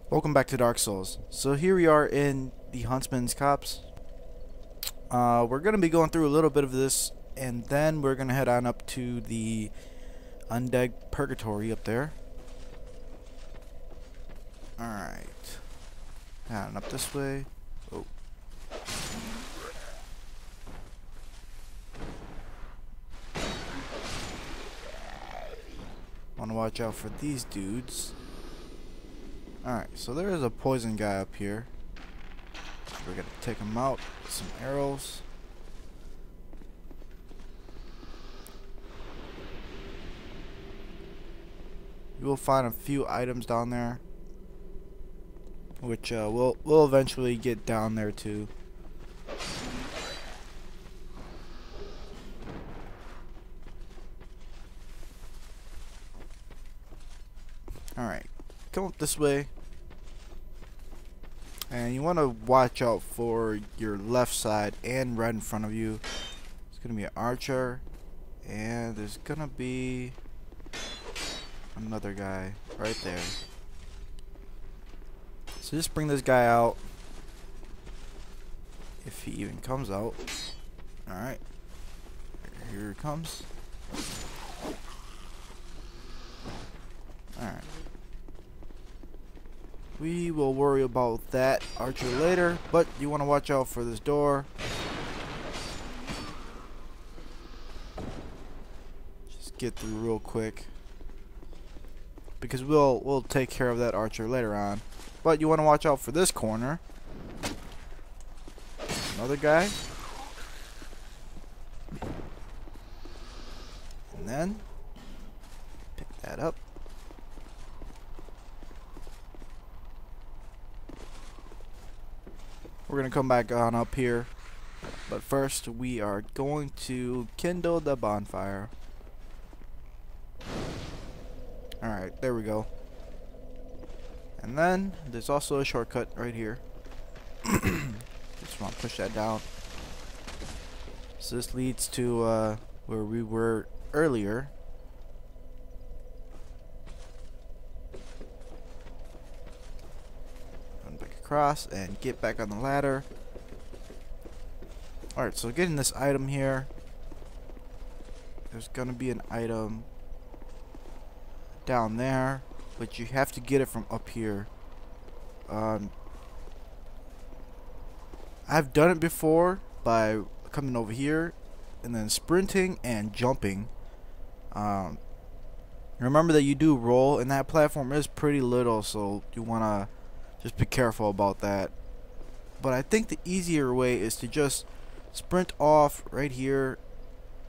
Welcome back to Dark Souls. So here we are in the Huntsman's Copse. We're going to be going through a little bit of this, and then we're going to head on up to the Undead Purgatory up there. Alright. Heading up this way. Oh. Want to watch out for these dudes. Alright, so there is a poison guy up here. We're gonna take him out with some arrows. You will find a few items down there, which we'll eventually get down there too. Alright, come up this way. And you want to watch out for your left side and right in front of you. It's going to be an archer. And there's going to be another guy right there. So just bring this guy out. If he even comes out. Alright. Here he comes. Alright. We will worry about that archer later, but you want to watch out for this door. Just get through real quick, because we'll take care of that archer later on. But you want to watch out for this corner. Another guy. And then pick that up. We're gonna come back on up here, but first we are going to kindle the bonfire. Alright, there we go. And then there's also a shortcut right here. Just want to push that down. So this leads to where we were earlier. Across and get back on the ladder. Alright, so getting this item here, there's gonna be an item down there, but you have to get it from up here. I've done it before by coming over here and then sprinting and jumping. Remember that you do roll, and that platform is pretty little, so you wanna just be careful about that. But I think the easier way is to just sprint off right here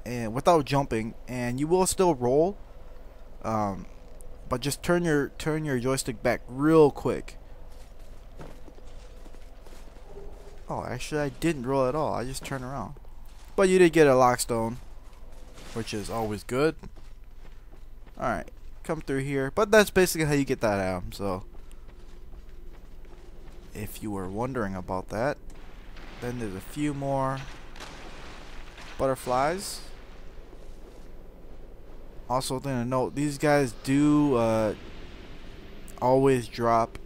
and without jumping, and you will still roll, but just turn your joystick back real quick. Oh, actually I didn't roll at all. I just turned around. But you did get a lockstone, which is always good. Alright, come through here. But that's basically how you get that item, so if you were wondering about that. Then there's a few more butterflies. Also, thing to note, these guys do always drop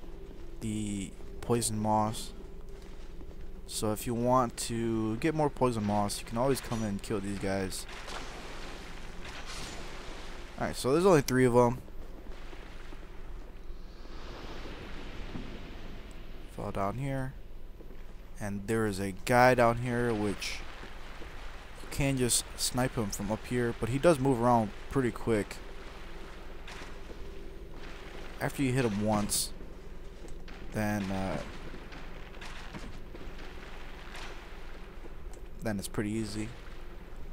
the poison moss. So if you want to get more poison moss, you can always come in and kill these guys. Alright, so there's only 3 of them. Fall down here, and there is a guy down here which you can just snipe him from up here, but he does move around pretty quick. After you hit him once, then it's pretty easy.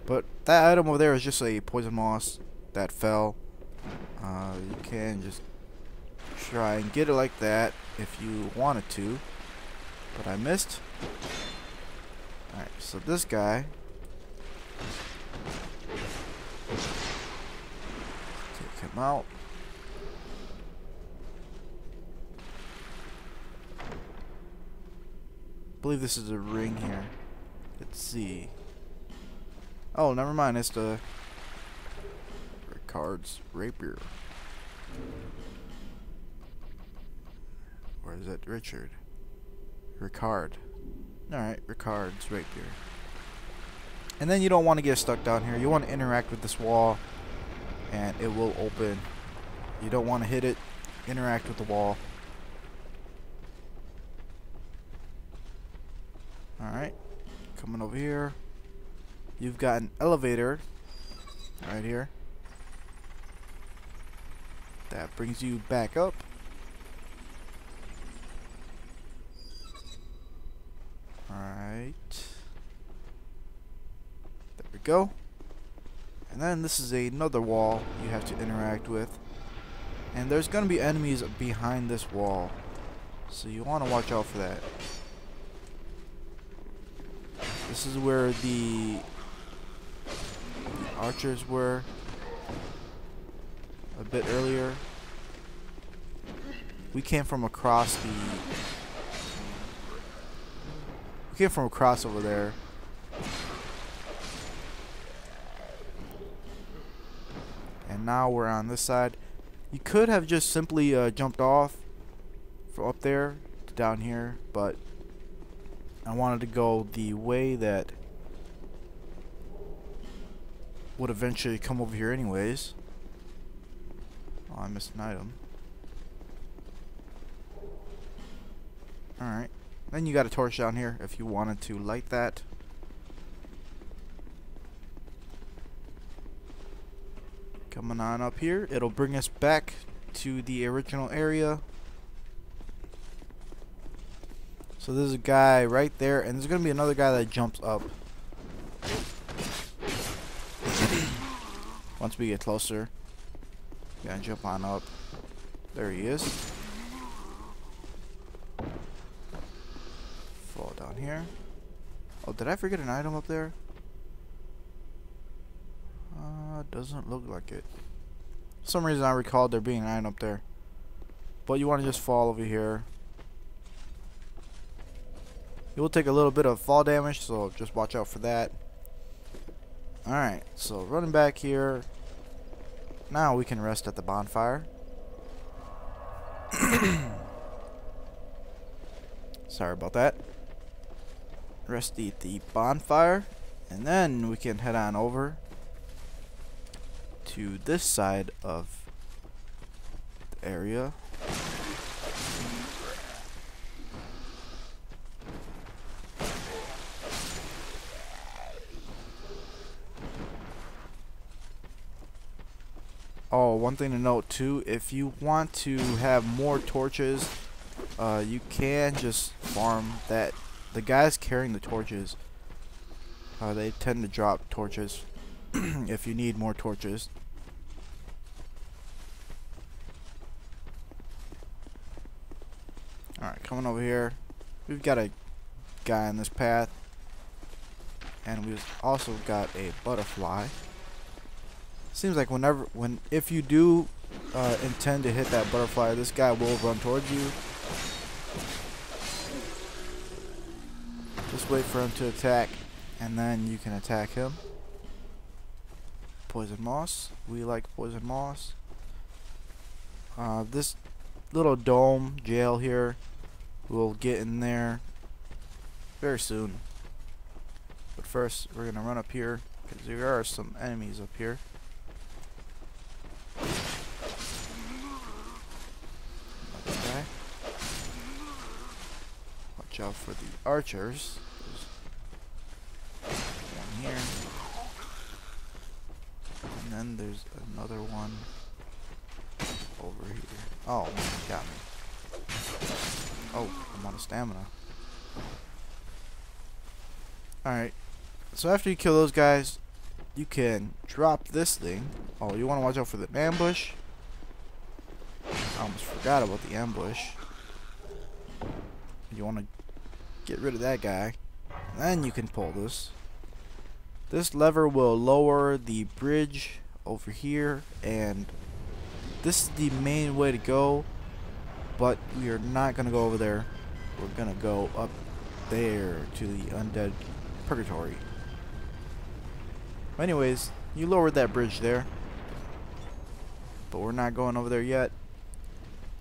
But that item over there is just a poison moss that fell. You can just try and get it like that if you wanted to, but I missed. Alright, so this guy, take him out. I believe this is a ring here. Let's see. Oh, never mind, it's the Ricard's rapier. is it Richard? Ricard. Alright, Ricard's right there. And then you don't want to get stuck down here. You want to interact with this wall, and it will open. You don't want to hit it. Interact with the wall. Alright, coming over here. You've got an elevator right here that brings you back up. Alright, there we go. And then this is another wall you have to interact with, and there's going to be enemies behind this wall, so you want to watch out for that. This is where the archers were a bit earlier. We came from across over there. And now we're on this side. You could have just simply jumped off from up there to down here, but I wanted to go the way that would eventually come over here anyways. Oh, I missed an item. Alright. Then you got a torch down here if you wanted to light that. Coming on up here, it'll bring us back to the original area. So there's a guy right there, and there's gonna be another guy that jumps up. Once we get closer, gotta jump on up. There he is. Fall down here. Oh, did I forget an item up there? Doesn't look like it. For some reason I recalled there being an item up there. But you want to just fall over here. You will take a little bit of fall damage, so just watch out for that. Alright, so running back here. Now we can rest at the bonfire. Sorry about that. Rest at the bonfire. And then we can head on over to this side of the area. Oh, one thing to note too, if you want to have more torches, you can just farm that. The guys carrying the torches, they tend to drop torches if you need more torches. Alright, coming over here, we've got a guy on this path, and we've also got a butterfly. Seems like if you do intend to hit that butterfly, this guy will run towards you. Just wait for him to attack, and then you can attack him. Poison moss. We like poison moss. This little dome jail here, we'll get in there very soon. But first, we're gonna run up here because there are some enemies up here. Okay. Watch out for the archers. There's one here. And then there's another one over here. Oh, man, he got me. Oh, I'm out of stamina. Alright. So after you kill those guys, you can drop this thing. Oh, you want to watch out for the ambush. I almost forgot about the ambush. You want to get rid of that guy. Then you can pull this. This lever will lower the bridge over here, and this is the main way to go, but we are not going to go over there. We're going to go up there to the Undead Purgatory. Anyways, you lowered that bridge there, but we're not going over there yet.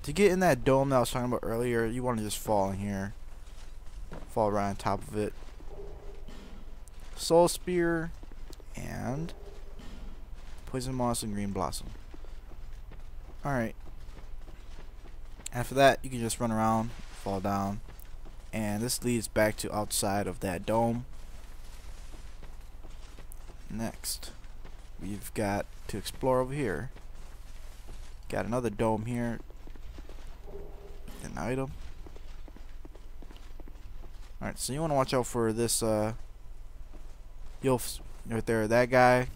to get in that dome that I was talking about earlier, you want to just fall in here. Fall right on top of it. Soul Spear and Poison Moss and Green Blossom. Alright. After that, you can just run around, fall down, and this leads back to outside of that dome. Next, we've got to explore over here. Got another dome here. An item. Alright, so you want to watch out for this, right there, that guy.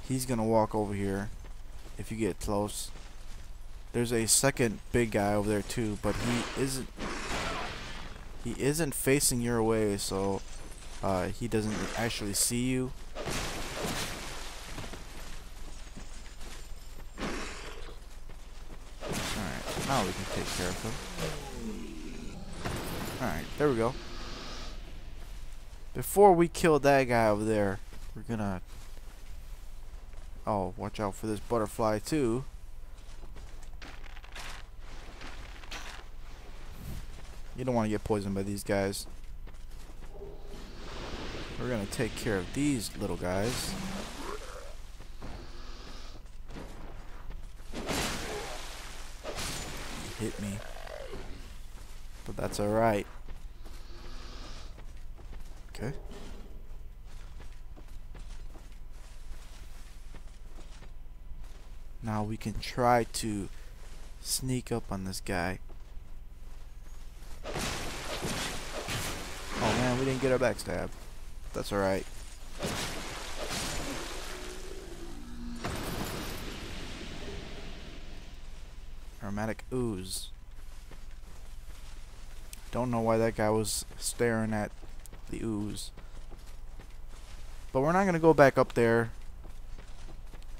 He's gonna walk over here if you get close. There's a second big guy over there too, but he isn't facing your way, so he doesn't actually see you. Alright, now we can take care of him. Alright, there we go. Before we kill that guy over there, we're gonna... Oh, watch out for this butterfly too. You don't want to get poisoned by these guys. We're gonna take care of these little guys. He hit me, but that's alright. Okay. Now we can try to sneak up on this guy. Oh man, we didn't get our backstab. That's alright. Aromatic ooze. Don't know why that guy was staring at the ooze. But we're not going to go back up there.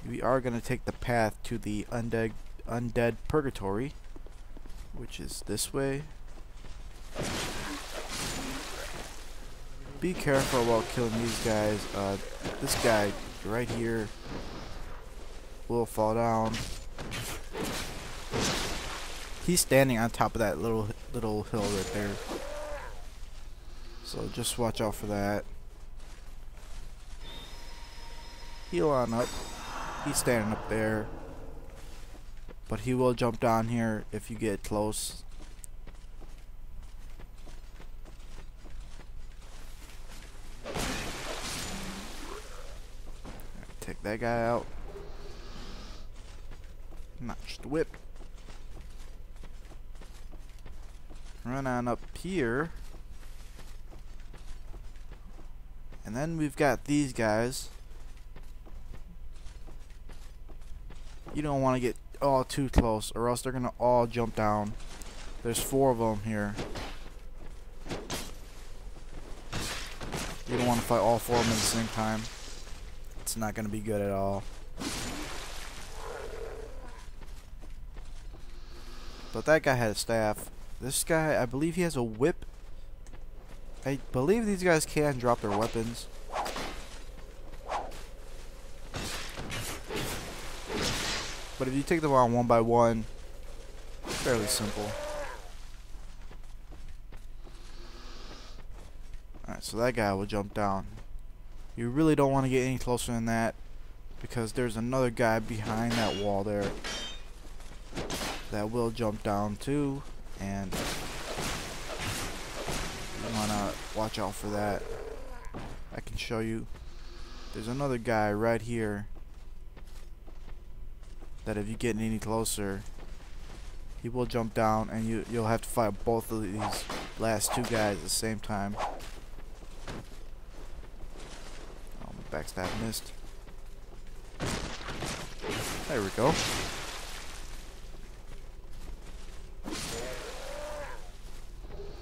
We are going to take the path to the Undead Purgatory, which is this way. Be careful about killing these guys. This guy right here will fall down. He's standing on top of that little hill right there. So just watch out for that. Heal on up. He's standing up there. But he will jump down here if you get close. Take that guy out. Notch the whip. Run on up here. And then we've got these guys. You don't want to get all too close, or else they're going to all jump down. There's 4 of them here. You don't want to fight all 4 of them at the same time. It's not going to be good at all. But that guy had a staff. This guy, I believe he has a whip. I believe these guys can drop their weapons. But if you take them on one by one, it's fairly simple. Alright, so that guy will jump down. You really don't want to get any closer than that, because there's another guy behind that wall there that will jump down too, and you want to watch out for that. I can show you. There's another guy right here that if you get any closer, he will jump down, and you'll have to fight both of these last 2 guys at the same time. Oh, my backstab missed. There we go.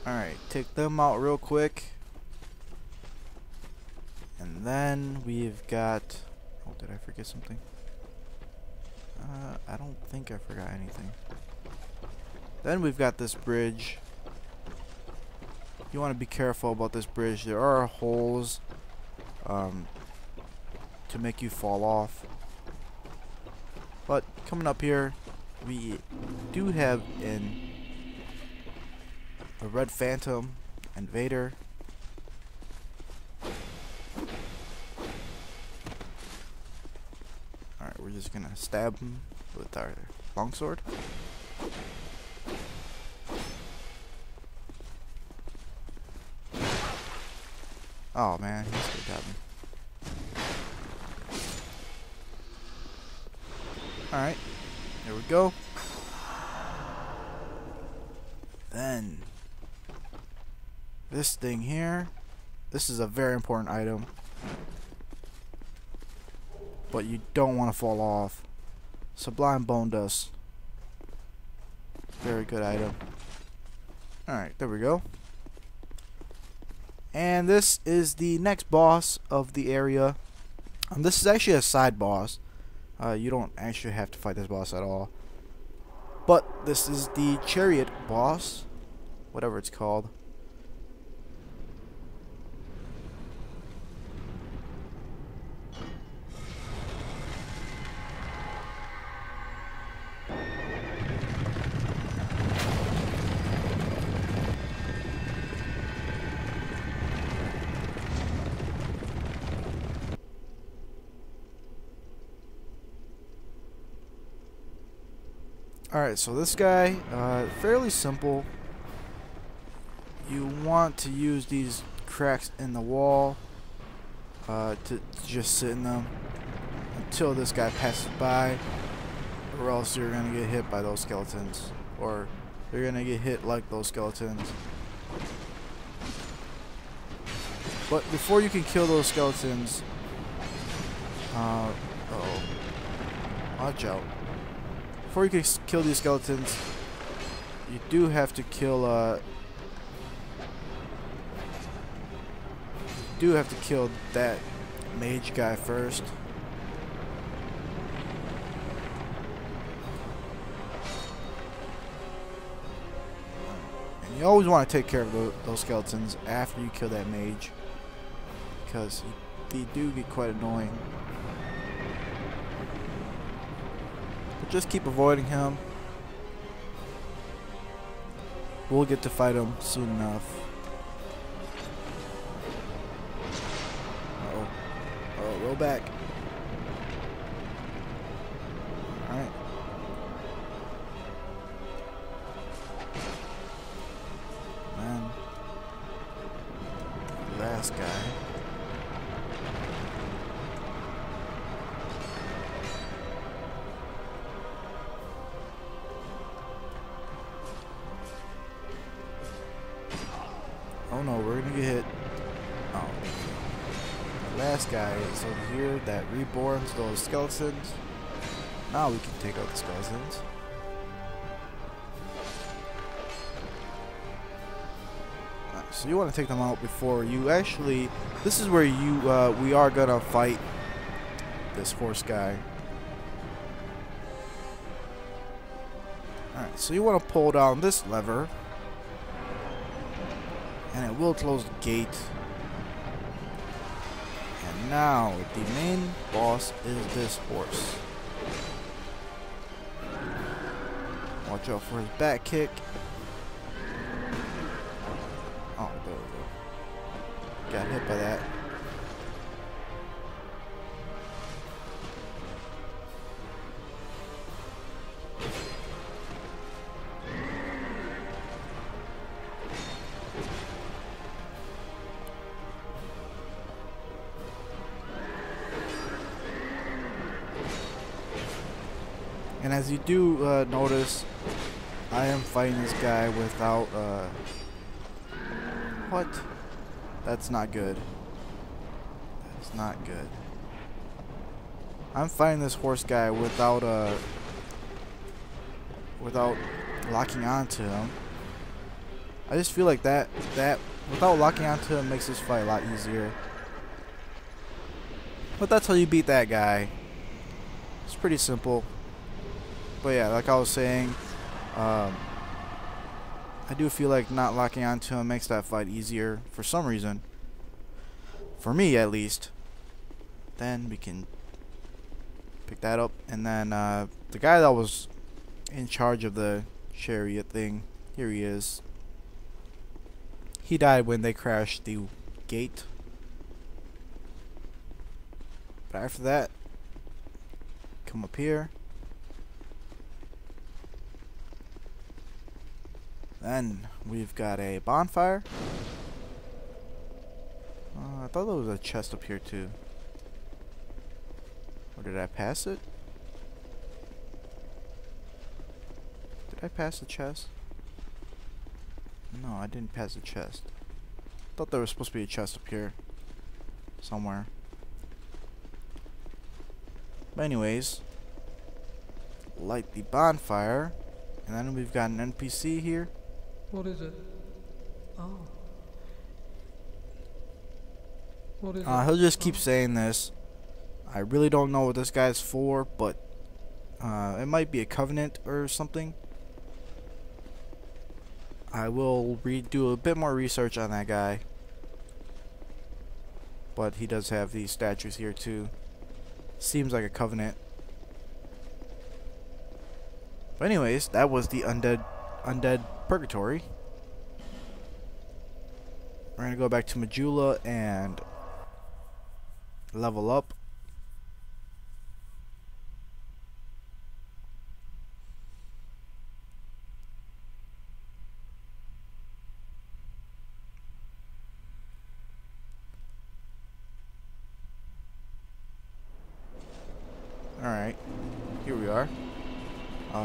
Alright, take them out real quick. And then we've got... Oh, did I forget something? I don't think I forgot anything. Then we've got this bridge. You want to be careful about this bridge. There are holes to make you fall off. But coming up here, we do have a red phantom invader. Alright, we're just gonna stab him with our longsword. Oh man, he still got me. Alright, there we go. Then, this thing here, this is a very important item, but you don't want to fall off. Sublime Bone Dust. Very good item. Alright, there we go. And this is the next boss of the area. This is actually a side boss. You don't actually have to fight this boss at all. But this is the Chariot boss, whatever it's called. Alright, so this guy, fairly simple. You want to use these cracks in the wall to just sit in them until this guy passes by, or else you're going to get hit by those skeletons, or you're going to get hit like those skeletons. But before you can kill those skeletons, uh-oh, watch out. Before you can kill these skeletons, you do have to kill that mage guy first. And you always want to take care of those skeletons after you kill that mage, because they do get quite annoying. Just keep avoiding him. We'll get to fight him soon enough. Uh-oh. Oh, roll back. Alright. Man. Last guy. Oh no, we're gonna get hit. Oh. The last guy is over here that reborns those skeletons. Now we can take out the skeletons. Right, so you want to take them out before you actually... This is where we are gonna fight this horse guy. Alright, so you want to pull down this lever, and it will close the gate. And now the main boss is this horse. Watch out for his back kick. Oh, there we go. Got hit by that. And as you do notice, I am fighting this guy without, what? That's not good. That's not good. I'm fighting this horse guy without, without locking onto him. I just feel like that without locking onto him makes this fight a lot easier. But that's how you beat that guy. It's pretty simple. But yeah, like I was saying, I do feel like not locking onto him makes that fight easier for some reason. For me, at least. Then we can pick that up. And then the guy that was in charge of the Chariot thing. Here he is. He died when they crashed the gate. But after that, come up here. Then we've got a bonfire. I thought there was a chest up here too. Or did I pass it? Did I pass the chest? No, I didn't pass the chest. Thought there was supposed to be a chest up here somewhere. But anyways, light the bonfire, and then we've got an NPC here. What is it? Oh. What is it? He'll just keep saying this. I really don't know what this guy's for, but it might be a covenant or something. I will do a bit more research on that guy. But he does have these statues here too. Seems like a covenant. But anyways, that was the Undead Purgatory. We're gonna go back to Majula and level up. Alright, here we are.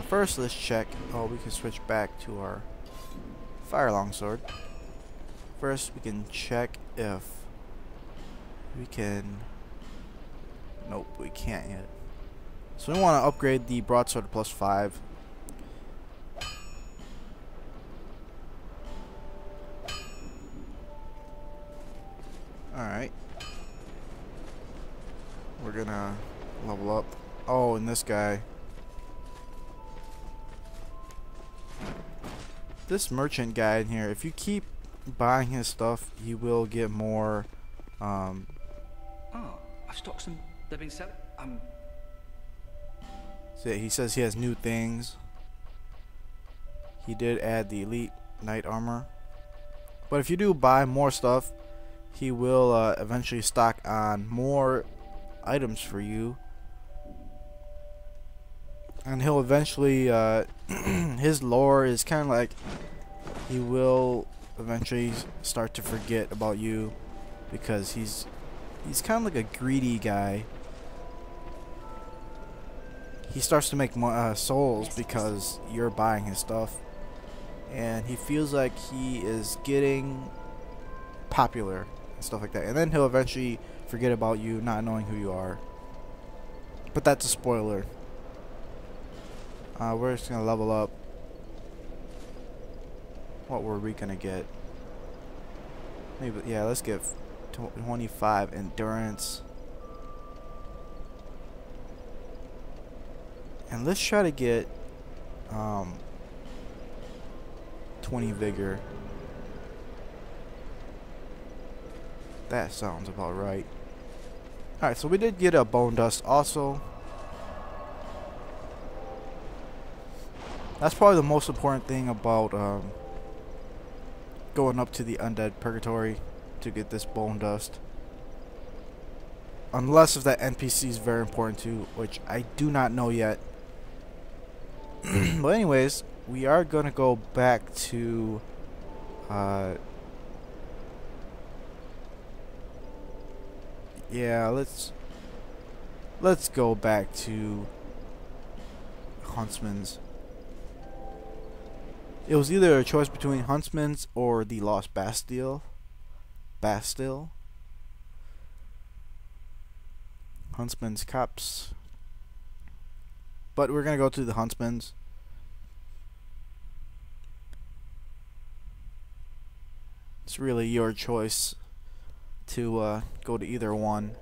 First, let's check. Oh, we can switch back to our fire longsword. First, we can check if we can. Nope, we can't yet. So we want to upgrade the broadsword to +5. Alright. We're gonna level up. Oh, and this guy. This merchant guy in here, if you keep buying his stuff, you will get more. Oh, I've stocked some. They've been selling. So he says he has new things. He did add the elite knight armor. But if you do buy more stuff, he will eventually stock on more items for you. And he'll eventually, his lore is kind of like, he will eventually start to forget about you, because he's kind of like a greedy guy. He starts to make souls because you're buying his stuff, and he feels like he is getting popular and stuff like that. And then he'll eventually forget about you, not knowing who you are. But that's a spoiler. We're just gonna level up. What were we gonna get? Maybe, yeah, let's get 25 endurance. And let's try to get 20 vigor. That sounds about right. Alright, so we did get a bone dust also. That's probably the most important thing about going up to the Undead Purgatory, to get this bone dust. Unless if that NPC is very important too, which I do not know yet. But anyways, we are gonna go back to yeah, let's go back to Huntsman's. It was either a choice between Huntsman's or the Lost Bastille. Huntsman's Copse. But we're gonna go to the Huntsman's. It's really your choice to go to either one.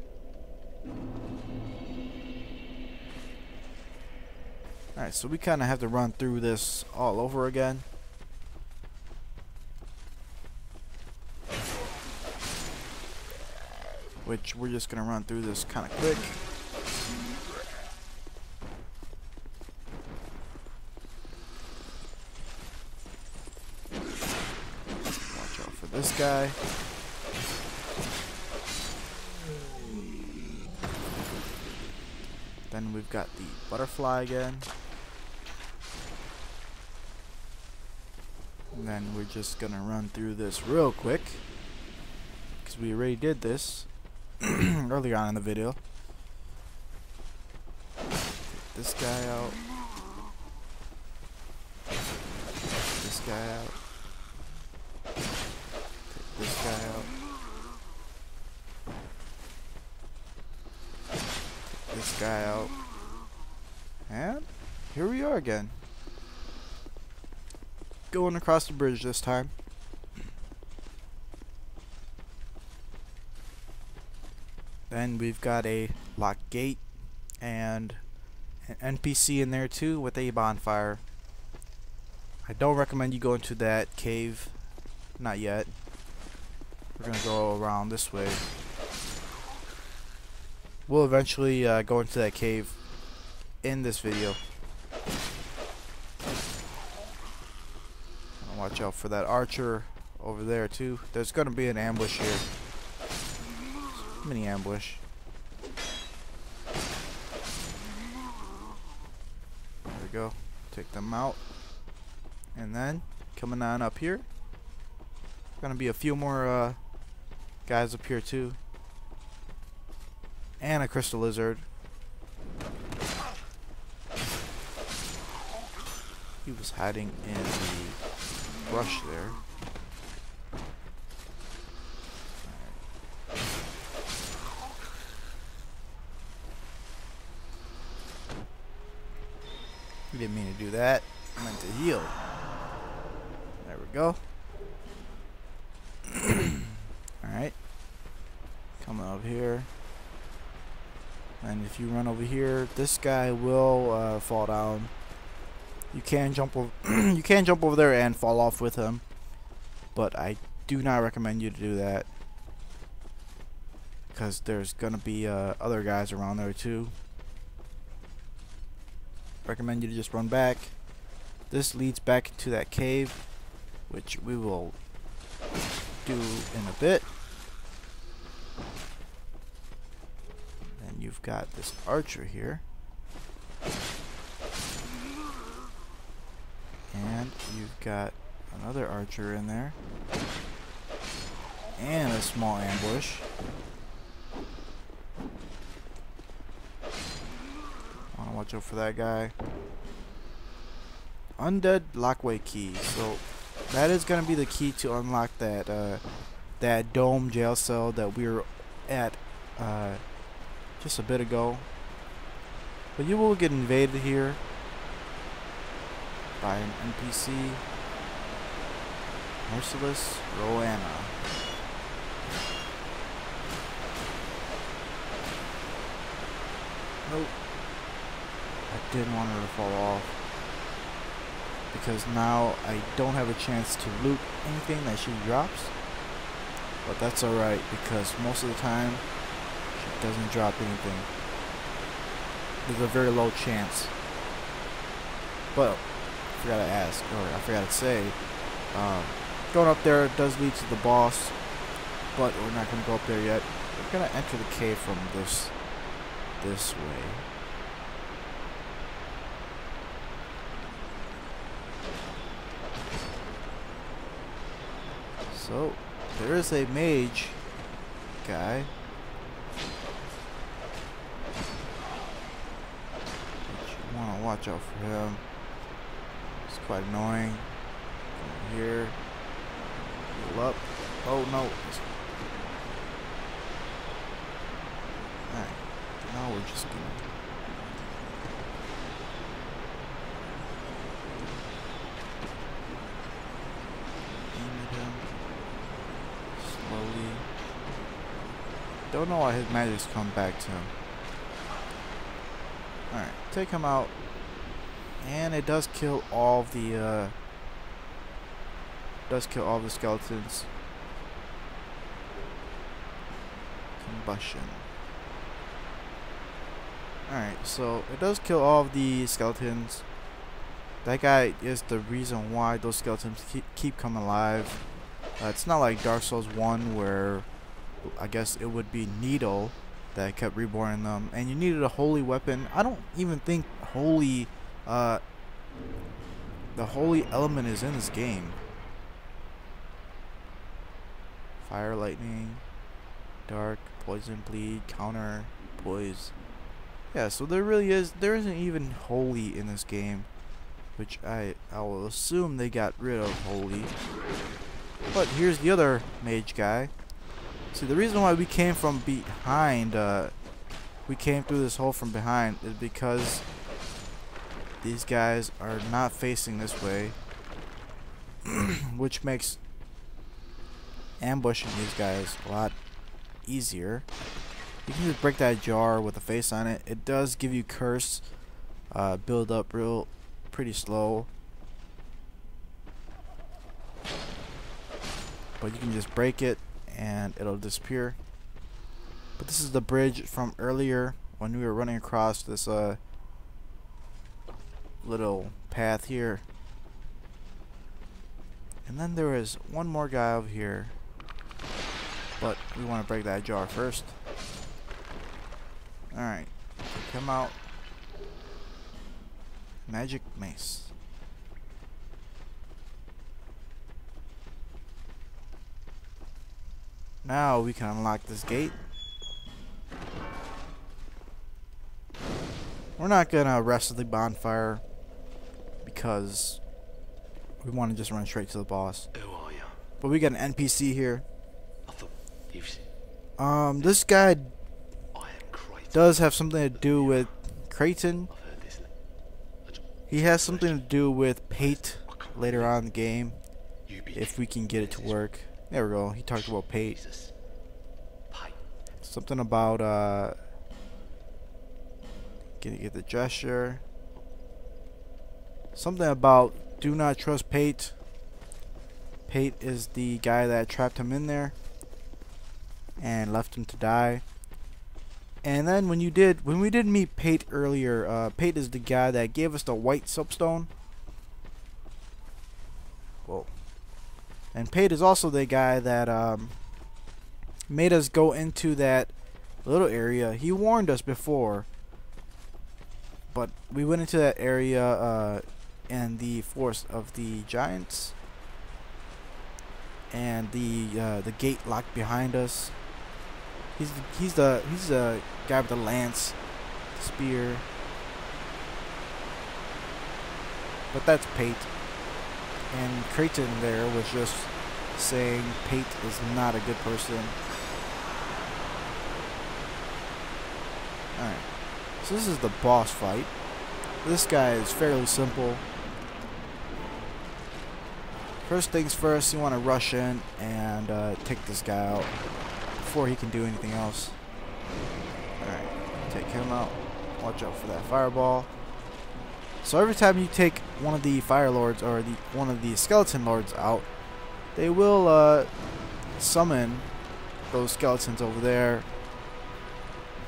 Alright, so we kind of have to run through this all over again. Which we're just gonna run through this kind of quick. this guy. Then we've got the butterfly again. And then we're just gonna run through this real quick, because we already did this earlier on in the video. Take this guy out. Take this guy out. Take this guy out. Take this guy out. And here we are again. Going across the bridge this time. Then we've got a locked gate and an NPC in there too with a bonfire. I don't recommend you go into that cave. Not yet. We're gonna go around this way. We'll eventually go into that cave in this video. Watch out for that archer over there too. There's gonna be an ambush here. Mini ambush. There we go. Take them out. And then coming on up here. Gonna be a few more guys up here too. And a crystal lizard. He was hiding in the brush there. He didn't mean to do that. I meant to heal. There we go. Alright. Coming up here. And if you run over here, this guy will fall down. You can jump over you can jump over there and fall off with him, but I do not recommend you to do that, because there's gonna be other guys around there too. Recommend you to just run back. This leads back into that cave, which we will do in a bit. Then you've got this archer here. And you've got another archer in there. And a small ambush. I want to watch out for that guy. Undead lockway key. So that is going to be the key to unlock that that dome jail cell that we were at just a bit ago. But you will get invaded here by an NPC, Merciless Roanna. Nope. I didn't want her to fall off, because now I don't have a chance to loot anything that she drops. But that's alright, because most of the time she doesn't drop anything. There's a very low chance. But I forgot to ask, or I forgot to say, going up there does lead to the boss, but we're not going to go up there yet. We're going to enter the cave from this way. So there is a mage guy. But you want to watch out for him. It's quite annoying. Come here. Heal up. Oh no. Alright. Now we're just gonna aim at him slowly. Don't know why his magic's come back to him. Alright, take him out. And it does kill all the skeletons. Combustion. Alright, so it does kill all of the skeletons. That guy is the reason why those skeletons keep coming alive. It's not like Dark Souls 1 where I guess it would be Needle that kept reborning them, and you needed a holy weapon. I don't even think holy, the holy element is in this game. Fire, lightning, dark, poison, bleed, counter, poise. Yeah, so there isn't even holy in this game, which I will assume they got rid of holy. But here's the other mage guy. See, the reason why we came from behind, we came through this hole from behind, is because these guys are not facing this way, which makes ambushing these guys a lot easier. You can just break that jar with a face on it. It does give you curse, build up pretty slow, but you can just break it and it'll disappear. But this is the bridge from earlier when we were running across this little path here. And then there is one more guy over here, but we want to break that jar first. Alright, come out. Magic mace. Now we can unlock this gate. We're not gonna rest at the bonfire because we want to just run straight to the boss. Who are you? But we got an NPC here. I thought you've This guy I am Creighton. does have something to do with Creighton. I've heard this. He has something to do with Pate later on in the game, You be if we can get it to work. There we go. He talked about Pate. Jesus. Pate. Something about get the gesture. Something about do not trust Pate. Pate is the guy that trapped him in there and left him to die. And then when we did meet Pate earlier, Pate is the guy that gave us the white soapstone. Whoa. And Pate is also the guy that made us go into that little area. He warned us before, but we went into that area in the forest of the giants, and the gate locked behind us. He's the guy with the lance, spear. But that's Pate. And Creighton there was just saying Pate is not a good person. Alright. So this is the boss fight. This guy is fairly simple. First things first, you want to rush in and take this guy out before he can do anything else. Alright, take him out. Watch out for that fireball. So every time you take one of the fire lords or one of the skeleton lords out, they will summon those skeletons over there.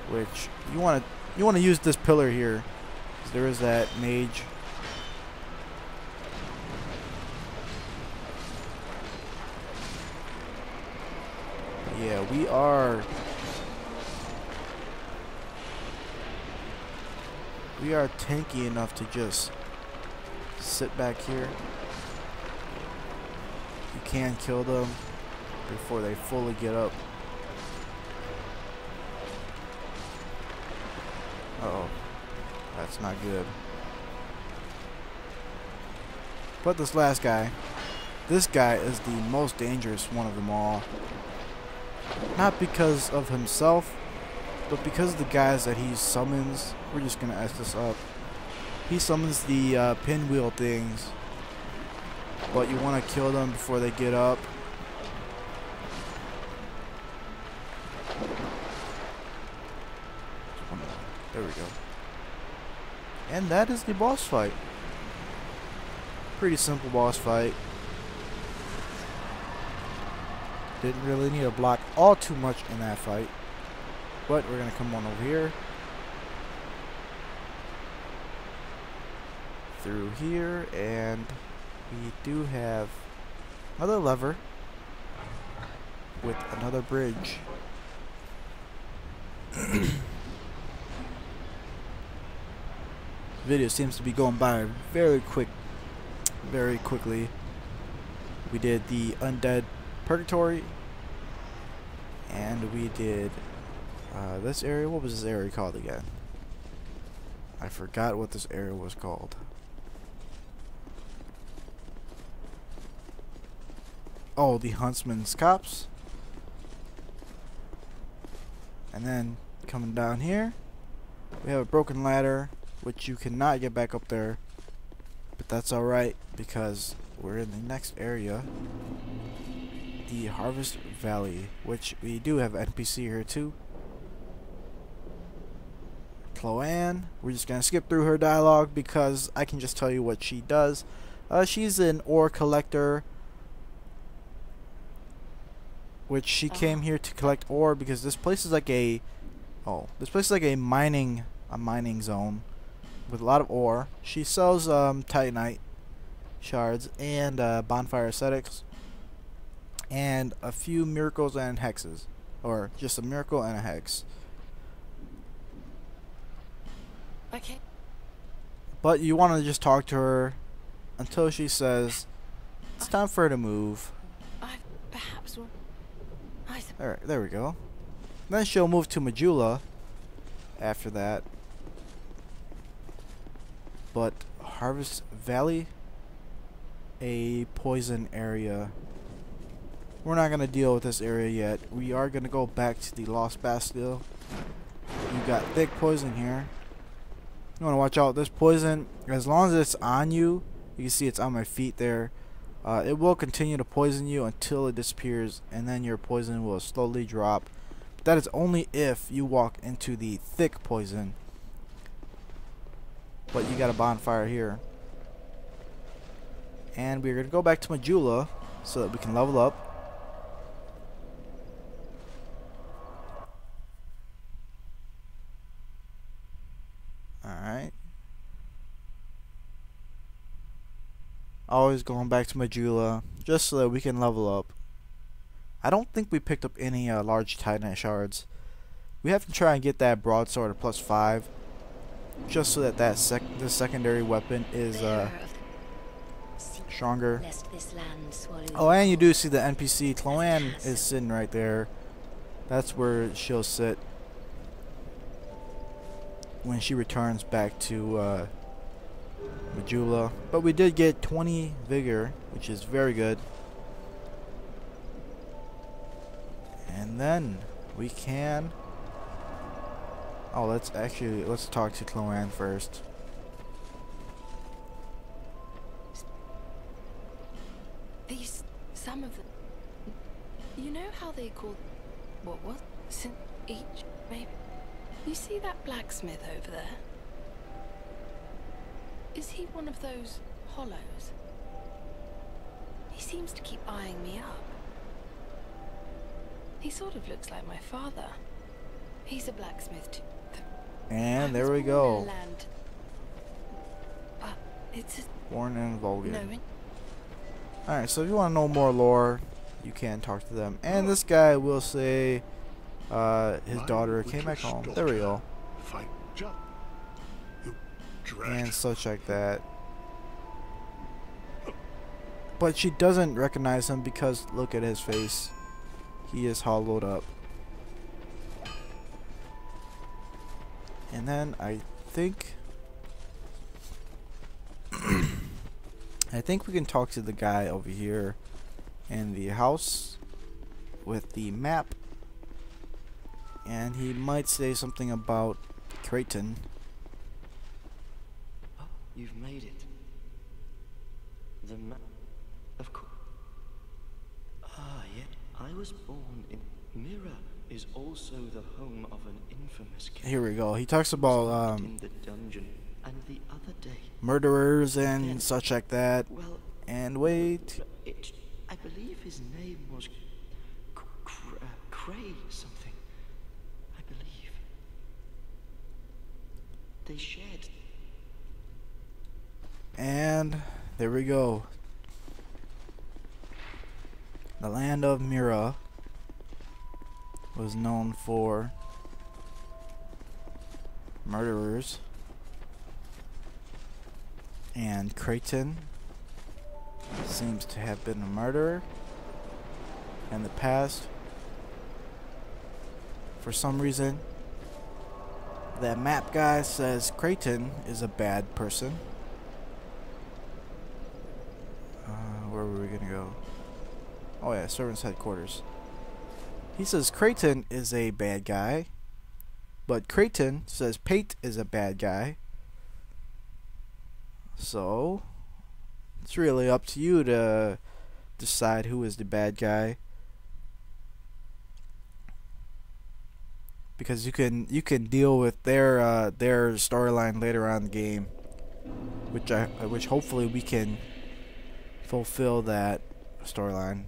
Which you want to use this pillar here, 'cause there is that mage. Yeah, we are tanky enough to just sit back here. You can kill them before they fully get up. Uh-oh. That's not good. But this last guy, this guy is the most dangerous one of them all. Not because of himself, but because of the guys that he summons. We're just gonna S this up. He summons the pinwheel things, but you want to kill them before they get up. There we go. And that is the boss fight. Pretty simple boss fight. Didn't really need to block all too much in that fight. But we're going to come on over here. Through here. And we do have another lever. with another bridge. Video seems to be going by very quickly. We did the Undead Purgatory, and we did this area. What was this area called again? I forgot what this area was called. Oh, the Huntsman's Copse. And then coming down here, we have a broken ladder, which you cannot get back up there. But that's alright, because we're in the next area, the Harvest Valley, which we do have an NPC here too. Chloanne, we're just gonna skip through her dialogue because I can just tell you what she does. She's an ore collector, which she came here to collect ore because this place is like a mining zone with a lot of ore. She sells titanite shards and bonfire ascetics and a few miracles and hexes, or just a miracle and a hex. Okay. But you want to just talk to her until she says it's time for her to move. I perhaps will. Alright, there we go. Then she'll move to Majula after that. But Harvest Valley, a poison area. We're not going to deal with this area yet. We are going to go back to the Lost Bastille. You got thick poison here. You want to watch out. This poison, as long as it's on you, you can see it's on my feet there. It will continue to poison you until it disappears, and then your poison will slowly drop. But that is only if you walk into the thick poison. But you got a bonfire here. And we're going to go back to Majula so that we can level up. Alright. Always going back to Majula just so that we can level up. I don't think we picked up any large titanite shards. We have to try and get that broadsword at +5 just so that the secondary weapon is stronger. Oh, and you do see the NPC Chloanne is sitting right there. That's where she'll sit when she returns back to Majula. But we did get 20 vigor, which is very good. And then we can... Oh, let's talk to Chloanne first. Some of them... You know how they call... What was? Each, maybe? You see that blacksmith over there? Is he one of those hollows? He seems to keep eyeing me up. He sort of looks like my father. He's a blacksmith too. And there we go. It's Born in Vulcan. no, Alright, so if you want to know more lore, you can talk to them. And this guy will say his daughter came back home. There we go. And such like that. But she doesn't recognize him because look at his face. He is hollowed up. And then I think I think we can talk to the guy over here in the house with the map, and he might say something about Creighton. Oh, you've made it. The map, of course. Ah, yet I was born in Mira. Is also the home of an infamous killer. Here we go. He talks about in the dungeon, and the other day murderers and such like that. Well, and wait, I believe his name was Cray something. I believe they shared. And there we go. The land of Mira. was known for murderers, and Creighton seems to have been a murderer in the past. For some reason, that map guy says Creighton is a bad person. Where were we gonna go? Oh yeah, servants' headquarters. He says Creighton is a bad guy, but Creighton says Pate is a bad guy. So it's really up to you to decide who is the bad guy, because you can deal with their storyline later on in the game, which hopefully we can fulfill that storyline.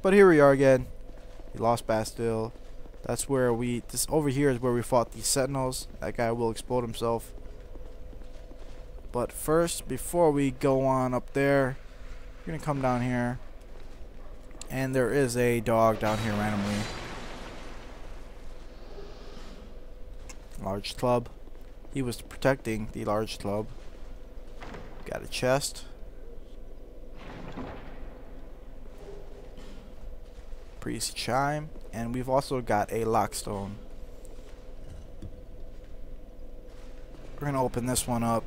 But here we are again, the Lost Bastille. That's where this over here is where we fought the Sentinels. That guy will explode himself. But first, before we go on up there, we're gonna come down here, and there is a dog down here randomly. Large club. He was protecting the large club. Got a chest. Priest chime, and we've also got a lockstone. We're gonna open this one up.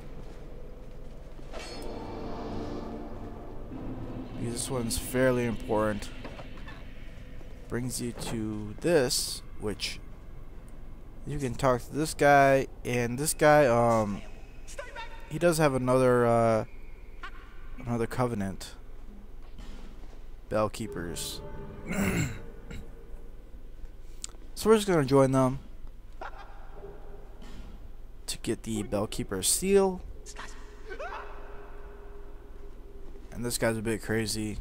This one's fairly important. Brings you to this, which you can talk to this guy, and this guy, he does have another covenant. Bellkeepers. So we're just gonna join them to get the Bellkeeper seal. And this guy's a bit crazy.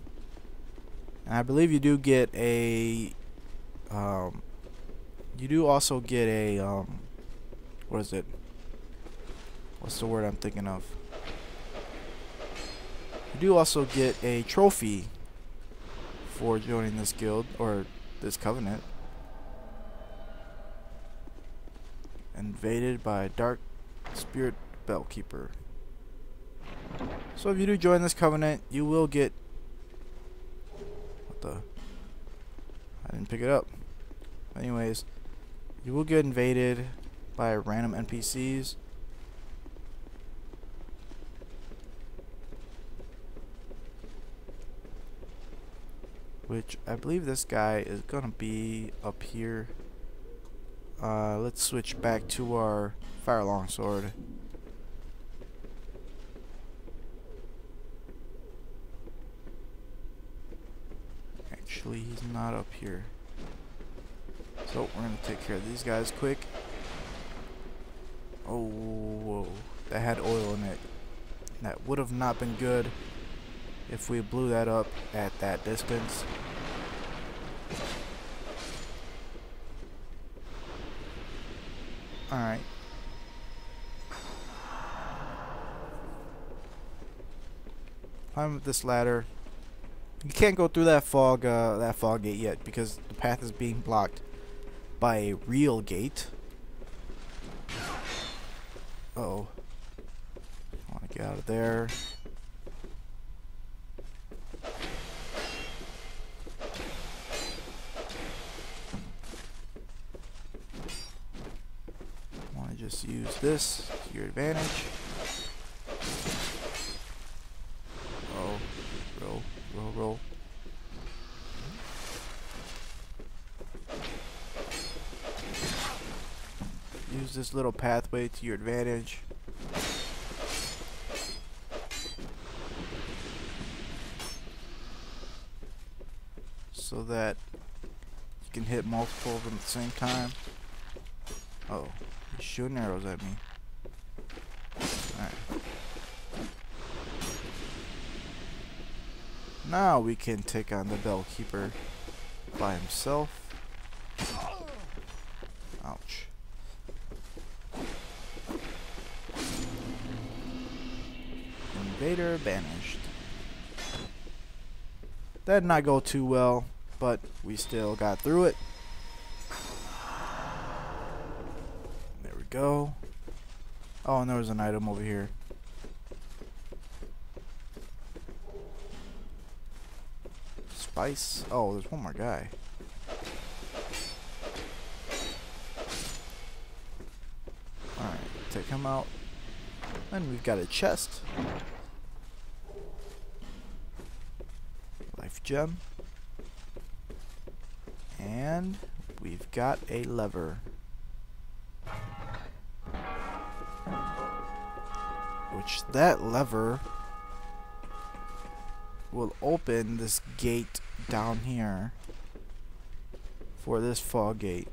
And I believe you do get a you do also get a what is it? What's the word I'm thinking of? You do also get a trophy for joining this guild, or this covenant. Invaded by Dark Spirit Bellkeeper. So if you do join this covenant, you will get... What the... I didn't pick it up. Anyways, you will get invaded by random NPCs. Which I believe this guy is gonna be up here. Let's switch back to our fire longsword. Actually, he's not up here. So we're gonna take care of these guys quick. Oh, whoa. That had oil in it. That would have not been good if we blew that up at that distance. Alright. Climb up this ladder. You can't go through that fog gate yet because the path is being blocked by a real gate. Uh-oh. I want to get out of there. Just use this to your advantage. Oh, roll. Use this little pathway to your advantage. So that you can hit multiple of them at the same time. Oh. He's shooting arrows at me. Alright. Now we can take on the Bellkeeper by himself. Ouch. Invader banished. That did not go too well, but we still got through it. go. Oh, and there was an item over here. Spice. Oh, there's one more guy. Alright, take him out. And we've got a chest. Life gem. And we've got a lever. Which that lever will open this gate down here for this fog gate.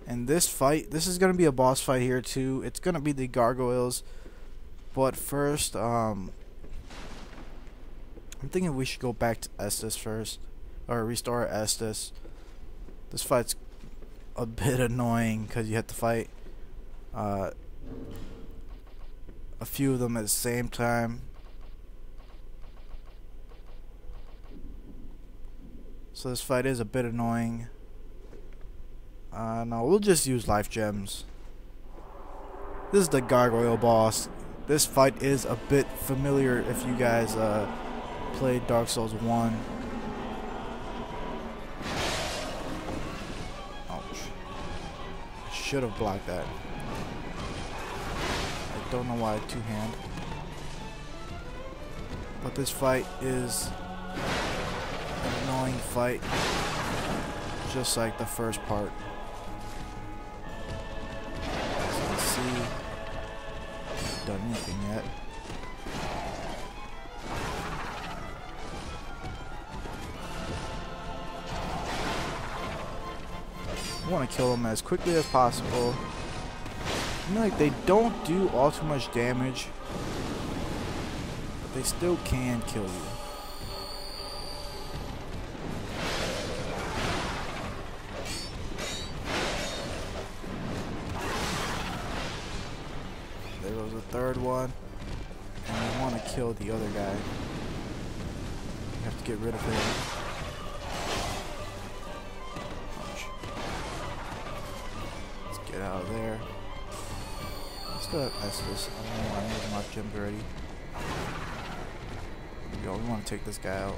And this fight, this is going to be a boss fight here too. It's going to be the Gargoyles. But first, I'm thinking we should go back to Estus first. Or restore Estus. This fight's a bit annoying because you have to fight a few of them at the same time. So this fight is a bit annoying. No, we'll just use life gems. This is the Gargoyle boss. This fight is a bit familiar if you guys played Dark Souls 1. Ouch. Should have blocked that. I don't know why two-hand. But this fight is an annoying fight. Just like the first part. Done anything yet. I want to kill them as quickly as possible. I mean, like, they don't do all too much damage, but they still can kill you. There goes the third one. And we want to kill the other guy. We have to get rid of him. Ouch. Let's get out of there. Let's go Estus. I don't know why I'm using my gems already. There we go. We want to take this guy out.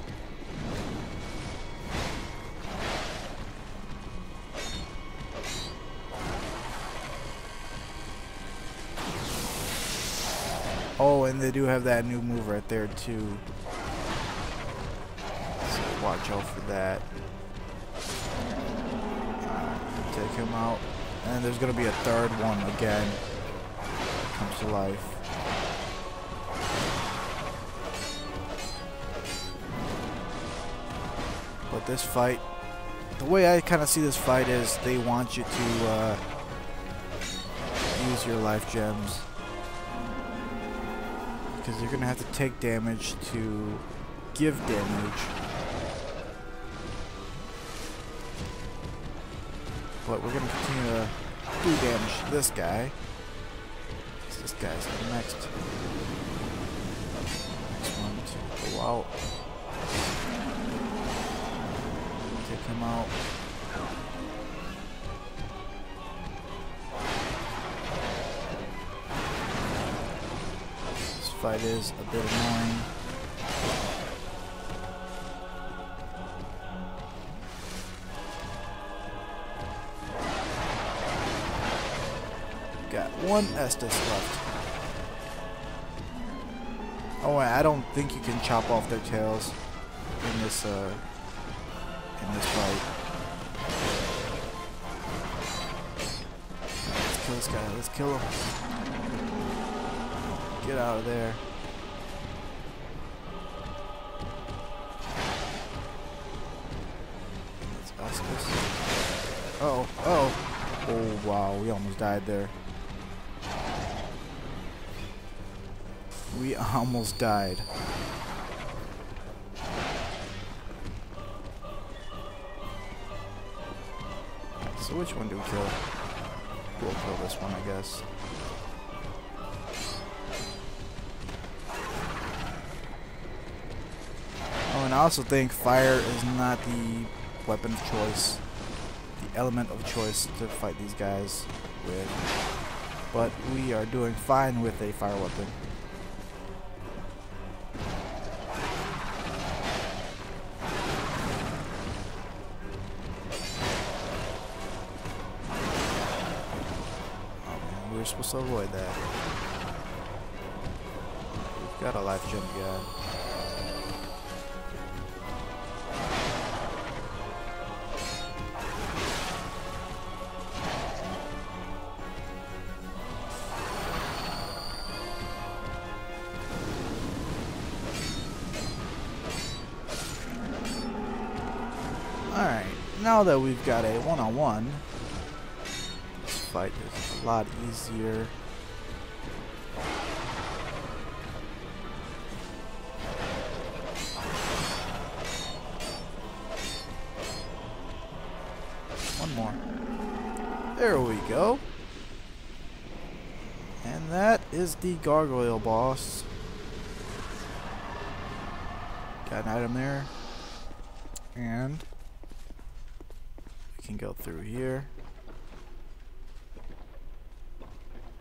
Oh, and they do have that new move right there too. So watch out for that. Take him out. And then there's gonna be a third one again. Comes to life. But this fight, the way I kind of see this fight is they want you to use your life gems. Because you're going to have to take damage to give damage. But we're going to continue to do damage to this guy. This guy's the next one to go out. Take him out. Fight is a bit annoying. Got one Estus left. Oh, I don't think you can chop off their tails in this fight. Let's kill this guy. Let's kill him. Get out of there. Let's Estus. Oh, oh. Oh, wow. We almost died there. We almost died. So which one do we kill? We'll kill this one, I guess. and I also think fire is not the weapon of choice, the element of choice to fight these guys with. But we are doing fine with a fire weapon. We were supposed to avoid that. We've got a life gem guy. Alright, now that we've got a one-on-one, this fight is a lot easier. One more. There we go. And that is the Gargoyle boss. Got an item there. And we can go through here.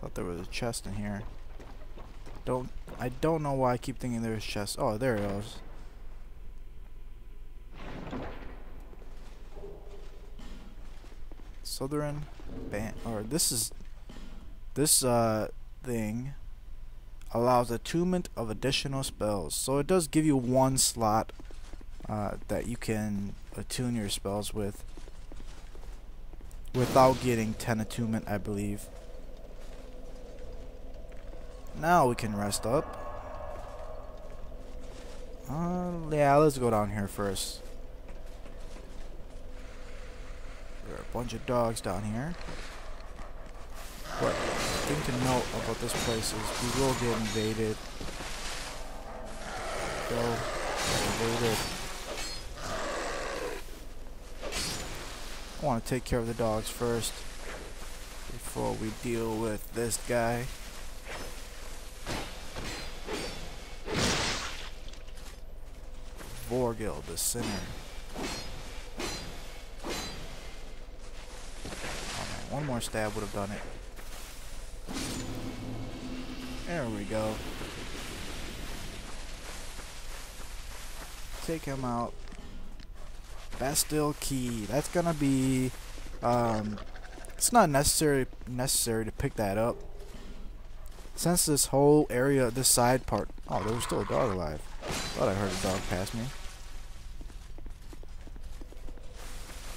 Thought there was a chest in here. I don't know why I keep thinking there's a chest. Oh, there it is. Southern band, or this thing allows attunement of additional spells. So it does give you one slot that you can attune your spells with without getting 10 attunement, I believe. Now we can rest up. Yeah, let's go down here first. There are a bunch of dogs down here. But the thing to note about this place is we will get invaded. Go. Invaded. I want to take care of the dogs first before we deal with this guy. Vorgil, the sinner. Oh man, one more stab would have done it. There we go. Take him out. Bastille key. That's gonna be. It's not necessary to pick that up. Since this whole area, this side part. Oh, there was still a dog alive. Thought I heard a dog pass me.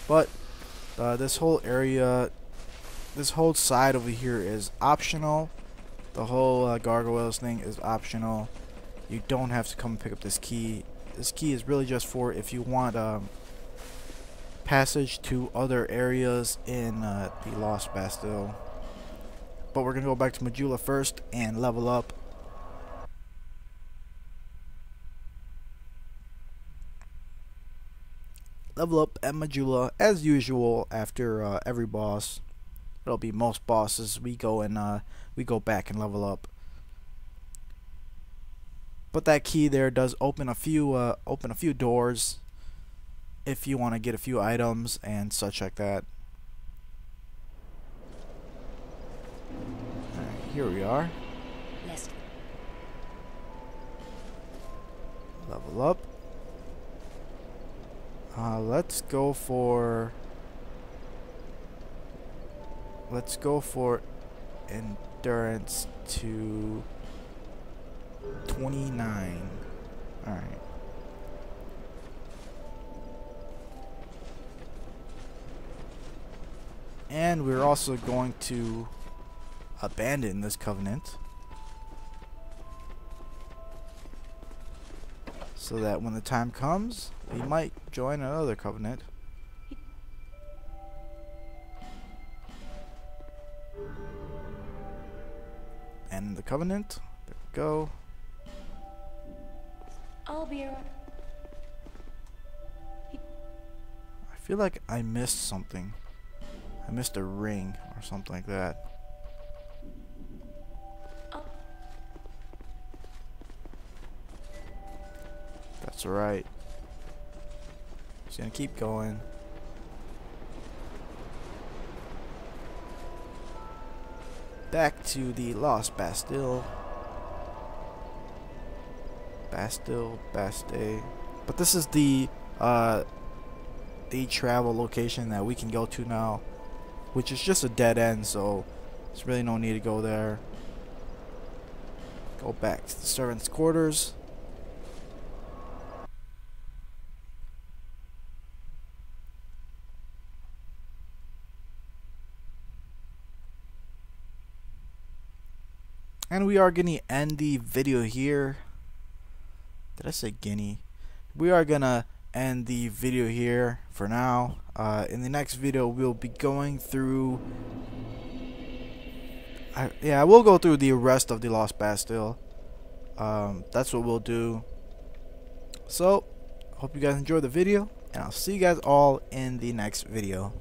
But this whole area, this whole side over here is optional. The whole Gargoyles thing is optional. You don't have to come and pick up this key. This key is really just for if you want passage to other areas in the Lost Bastille. But we're going to go back to Majula first and level up. Level up at Majula as usual after every boss. It'll be most bosses. We go back and level up. But that key there does open a few doors if you want to get a few items and such like that. Alright, here we are. Level up. Let's go for endurance to 29. Alright. And we're also going to abandon this covenant so that when the time comes, we might join another covenant. And the covenant, there we go. I'll be around. I feel like I missed something. I missed a ring or something like that. That's right. gonna keep going. Back to the Lost Bastille. Bastille. But this is the travel location that we can go to now, which is just a dead end, so there's really no need to go there. Go back to the servants' quarters. And we are going to end the video here. Did I say guinea? We are going to end the video here for now. In the next video, we'll be going through... we'll go through the rest of the Lost Bastille. That's what we'll do. So, hope you guys enjoyed the video. And I'll see you guys all in the next video.